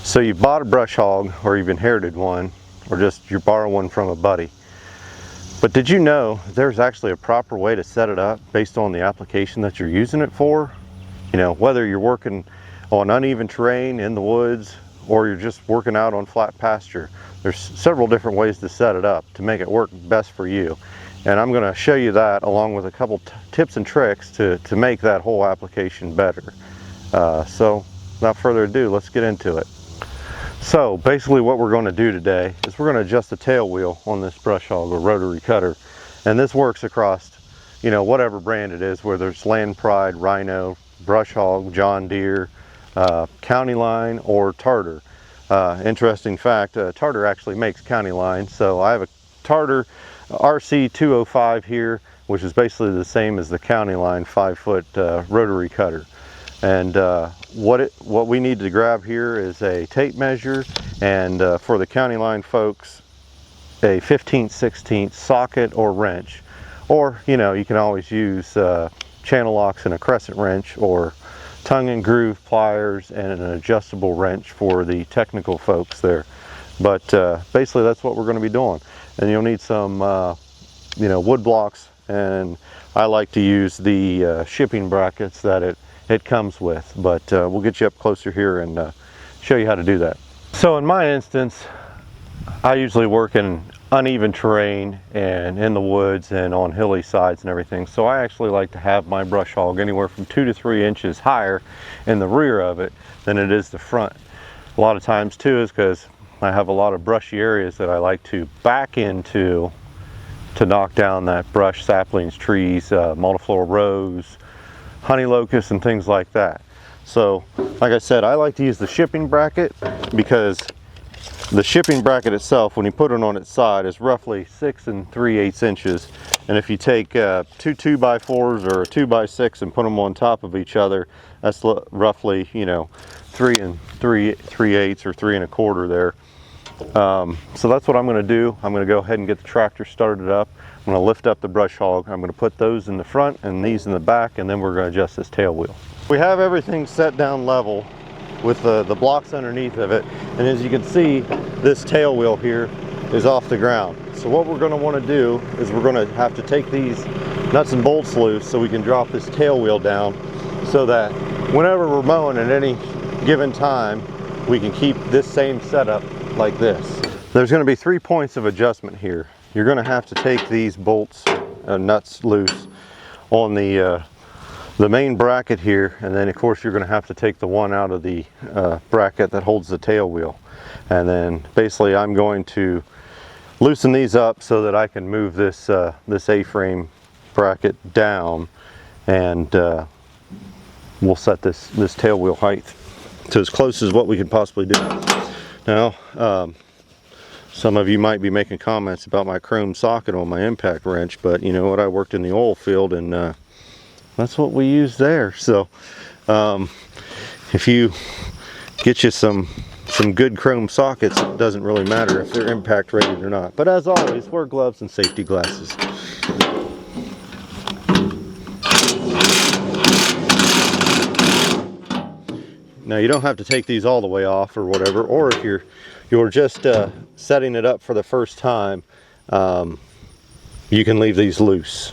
So you bought a brush hog, or you've inherited one, or just you borrow one from a buddy. But did you know there's actually a proper way to set it up based on the application that you're using it for? You know, whether you're working on uneven terrain in the woods or you're just working out on flat pasture, there's several different ways to set it up to make it work best for you. And I'm going to show you that along with a couple tips and tricks to make that whole application better. So without further ado, let's get into it. So basically what we're going to do today is we're going to adjust the tail wheel on this brush hog or rotary cutter. And this works across, you know, whatever brand it is, whether it's Land Pride, Rhino, Brush Hog, John Deere, County Line, or Tartar. Interesting fact, Tartar actually makes County Line. So I have a Tartar RC 205 here, which is basically the same as the County Line 5-foot rotary cutter. And what we need to grab here is a tape measure, and for the County Line folks, a 15/16 socket or wrench, or you know, you can always use channel locks and a crescent wrench, or tongue and groove pliers and an adjustable wrench for the technical folks there. But basically that's what we're going to be doing. And you'll need some you know, wood blocks, and I like to use the shipping brackets that it comes with, but we'll get you up closer here and show you how to do that. So in my instance, I usually work in uneven terrain and in the woods and on hilly sides and everything. So I actually like to have my brush hog anywhere from 2 to 3 inches higher in the rear of it than it is the front. A lot of times too is because I have a lot of brushy areas that I like to back into to knock down that brush, saplings, trees, multiflora rose, honey locust, and things like that. So like I said, I like to use the shipping bracket because the shipping bracket itself, when you put it on its side, is roughly 6 3/8 inches. And if you take two 2x4s or a 2x6 and put them on top of each other, that's roughly, you know, 3 3/8 or 3 1/4 there. So that's what I'm going to do. I'm going to go ahead and get the tractor started up. I'm going to lift up the brush hog. I'm going to put those in the front and these in the back, and then we're going to adjust this tail wheel. We have everything set down level with the blocks underneath of it, and as you can see, this tail wheel here is off the ground. So what we're going to want to do is we're going to have to take these nuts and bolts loose so we can drop this tail wheel down, so that whenever we're mowing at any given time, we can keep this same setup like this. There's going to be 3 points of adjustment here. You're going to have to take these bolts nuts loose on the main bracket here, and then of course you're going to have to take the one out of the bracket that holds the tail wheel. And then basically I'm going to loosen these up so that I can move this this A-frame bracket down, and we'll set this tail wheel height to as close as what we can possibly do. Now some of you might be making comments about my chrome socket on my impact wrench, but you know what, I worked in the oil field, and that's what we use there. So if you get you some good chrome sockets, it doesn't really matter if they're impact rated or not. But as always, wear gloves and safety glasses. Now you don't have to take these all the way off or whatever, or if you're just setting it up for the first time, you can leave these loose.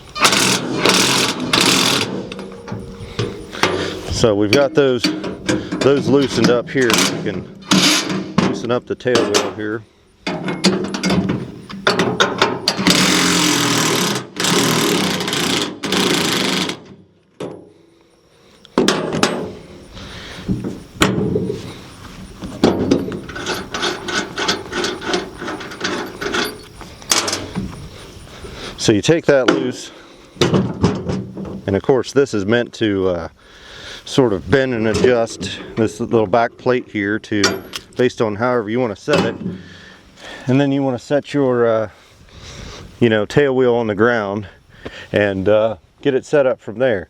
So we've got those loosened up here. You can loosen up the tail wheel here. So you take that loose, and of course this is meant to sort of bend and adjust this little back plate here to based on however you want to set it. And then you want to set your you know, tail wheel on the ground and get it set up from there.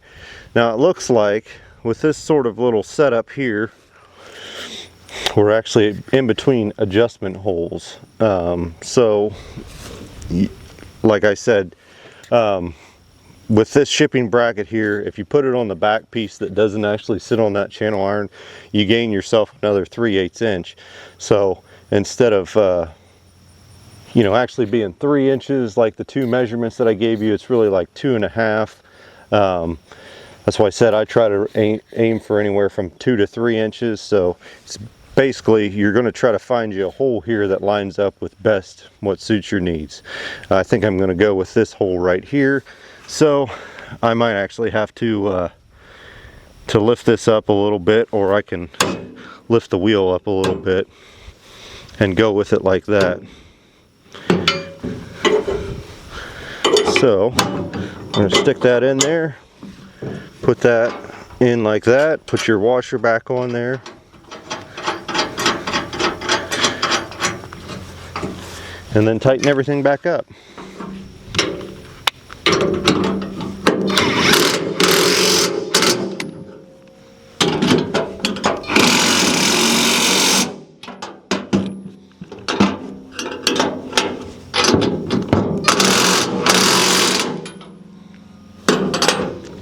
Now it looks like with this sort of little setup here, we're actually in between adjustment holes. So like I said, with this shipping bracket here, if you put it on the back piece that doesn't actually sit on that channel iron, you gain yourself another 3/8 inch. So instead of you know, actually being 3 inches like the two measurements that I gave you, it's really like 2.5. That's why I said I try to aim for anywhere from 2 to 3 inches. So it's basically, you're going to try to find you a hole here that lines up with best what suits your needs. I think I'm going to go with this hole right here. So I might actually have to lift this up a little bit, or I can lift the wheel up a little bit and go with it like that. So I'm going to stick that in there, put that in like that, put your washer back on there, and then tighten everything back up.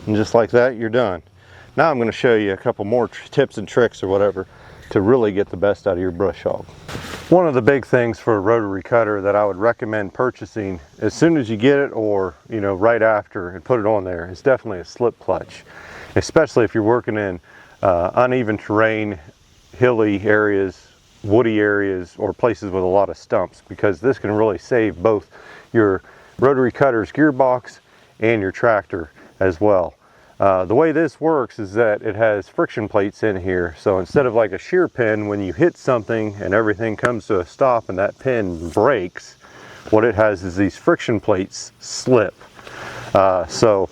And just like that, you're done. Now I'm going to show you a couple more tips and tricks or whatever to really get the best out of your brush hog. One of the big things for a rotary cutter that I would recommend purchasing as soon as you get it, or you know, right after and put it on there, is definitely a slip clutch. Especially if you're working in uneven terrain, hilly areas, woody areas, or places with a lot of stumps, because this can really save both your rotary cutter's gearbox and your tractor as well. The way this works is that it has friction plates in here. So instead of like a shear pin, when you hit something and everything comes to a stop and that pin breaks, what it has is these friction plates slip. So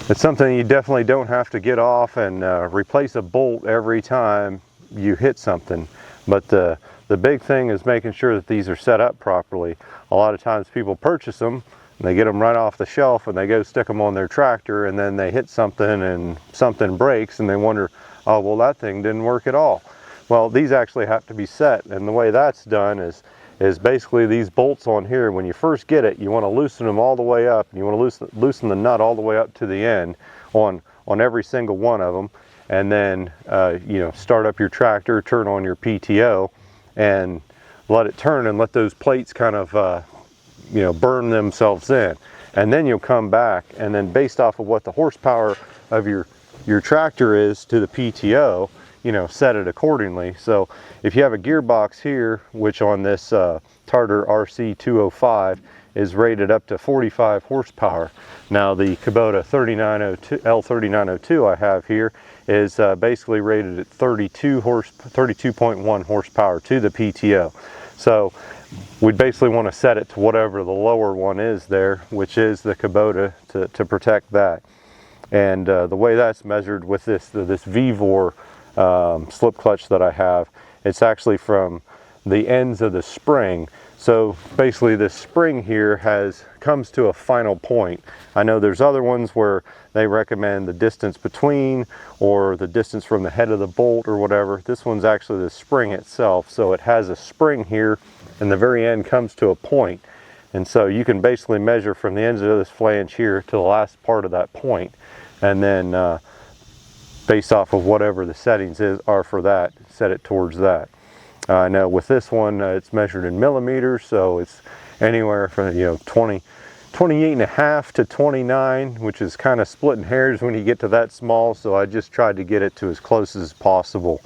it's something you definitely don't have to get off and replace a bolt every time you hit something. But the big thing is making sure that these are set up properly. A lot of times people purchase them, they get them right off the shelf and they go stick them on their tractor, and then they hit something and something breaks and they wonder, oh, well, that thing didn't work at all. Well, these actually have to be set, and the way that's done is basically these bolts on here, when you first get it, you want to loosen them all the way up, and you want to loosen the nut all the way up to the end on every single one of them, and then you know, start up your tractor, turn on your PTO, and let it turn and let those plates kind of you know, burn themselves in. And then you'll come back, and then based off of what the horsepower of your tractor is to the PTO, you know, set it accordingly. So if you have a gearbox here, which on this Tartar RC 205 is rated up to 45 horsepower. Now the Kubota L3902 I have here is basically rated at 32.1 horsepower to the PTO. So we'd basically want to set it to whatever the lower one is there, which is the Kubota, to protect that. And the way that's measured with this VVOR slip clutch that I have, it's actually from the ends of the spring. So basically this spring here comes to a final point. I know there's other ones where they recommend the distance between, or the distance from the head of the bolt or whatever. This one's actually the spring itself. So it has a spring here, and the very end comes to a point. And so you can basically measure from the ends of this flange here to the last part of that point, and then based off of whatever the settings are for that, set it towards that. Now with this one, it's measured in millimeters, so it's anywhere from, you know, 28.5 to 29, which is kind of splitting hairs when you get to that small, so I just tried to get it to as close as possible.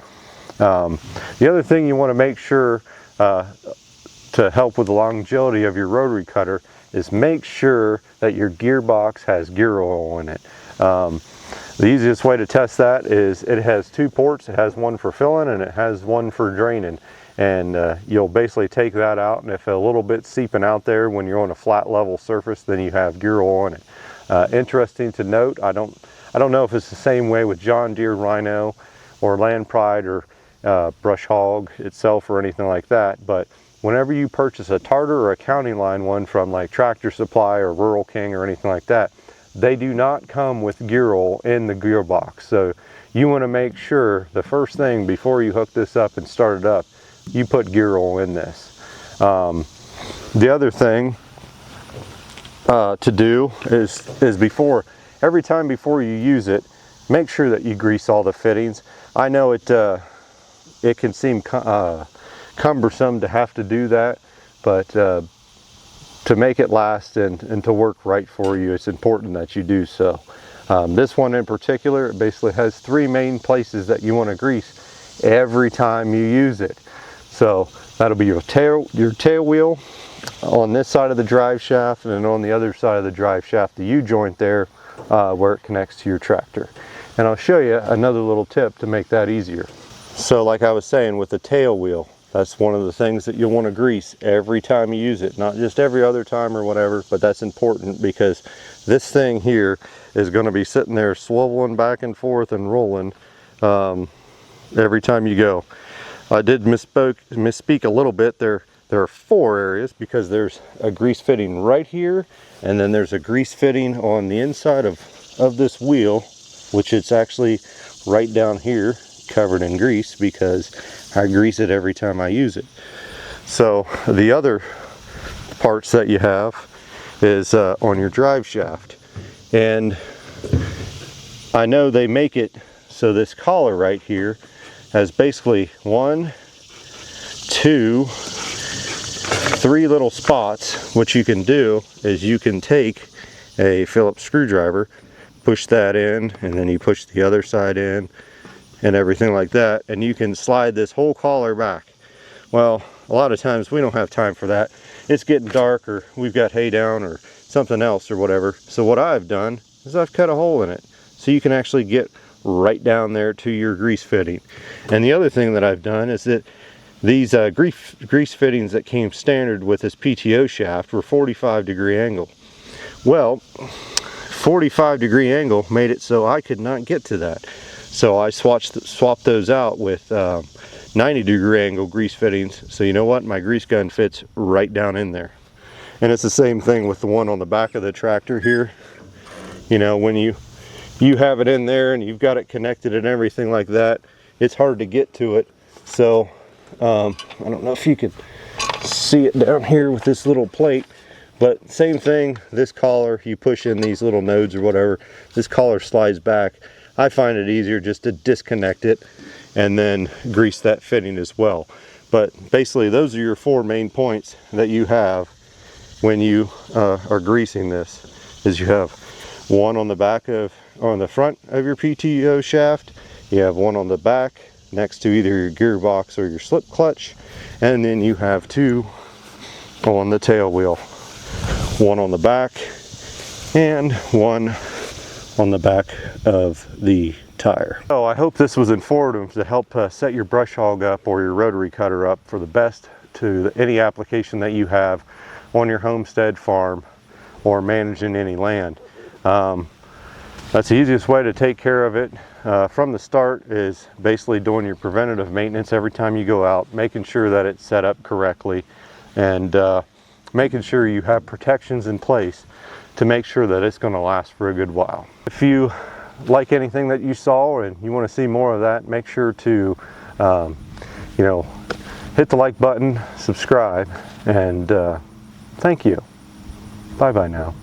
The other thing you want to make sure to help with the longevity of your rotary cutter is make sure that your gearbox has gear oil in it. The easiest way to test that is it has two ports. It has one for filling and it has one for draining. And you'll basically take that out, and if a little bit seeping out there when you're on a flat level surface, then you have gear oil in it. Interesting to note, I don't know if it's the same way with John Deere Rhino or Land Pride or Brush Hog itself or anything like that, but whenever you purchase a Tartar or a County Line one from like Tractor Supply or Rural King or anything like that, they do not come with gear oil in the gearbox. So you want to make sure the first thing before you hook this up and start it up, you put gear oil in this. The other thing to do is before every time before you use it, make sure that you grease all the fittings. I know it can seem cumbersome to have to do that, but to make it last and to work right for you, it's important that you do so. This one in particular, it basically has 3 main places that you want to grease every time you use it. So that'll be your tail wheel on this side of the drive shaft, and then on the other side of the drive shaft, the U-joint there where it connects to your tractor. And I'll show you another little tip to make that easier. So like I was saying, with the tail wheel, that's one of the things that you'll want to grease every time you use it, not just every other time or whatever, but that's important because this thing here is going to be sitting there swiveling back and forth and rolling every time you go. I did misspeak a little bit. There are 4 areas because there's a grease fitting right here, and then there's a grease fitting on the inside of this wheel, which it's actually right down here covered in grease because I grease it every time I use it. So the other parts that you have is on your drive shaft, and I know they make it so this collar right here has basically 1, 2, 3 little spots. What you can do is you can take a Phillips screwdriver, push that in, and then you push the other side in and everything like that, and you can slide this whole collar back. Well, a lot of times we don't have time for that. It's getting dark, or we've got hay down or something else or whatever. So what I've done is I've cut a hole in it so you can actually get right down there to your grease fitting. And the other thing that I've done is that these grease fittings that came standard with this PTO shaft were 45-degree angle. Well, 45-degree angle made it so I could not get to that. So I swapped those out with 90-degree angle grease fittings. So you know what? My grease gun fits right down in there. And it's the same thing with the one on the back of the tractor here. You know, when you have it in there and you've got it connected and everything like that, it's hard to get to it. So I don't know if you can see it down here with this little plate, but same thing, this collar, you push in these little nodes or whatever, this collar slides back. I find it easier just to disconnect it and then grease that fitting as well. But basically those are your 4 main points that you have when you are greasing this. Is you have one on the the front of your PTO shaft, you have one on the back next to either your gearbox or your slip clutch, and then you have 2 on the tail wheel, one on the back and one on the back of the tire. So I hope this was informative to help set your brush hog up or your rotary cutter up for the best to any application that you have on your homestead, farm, or managing any land. That's the easiest way to take care of it from the start, is basically doing your preventative maintenance every time you go out, making sure that it's set up correctly, and making sure you have protections in place to make sure that it's going to last for a good while. If you like anything that you saw and you want to see more of that, make sure to hit the like button, subscribe, and thank you. Bye bye now.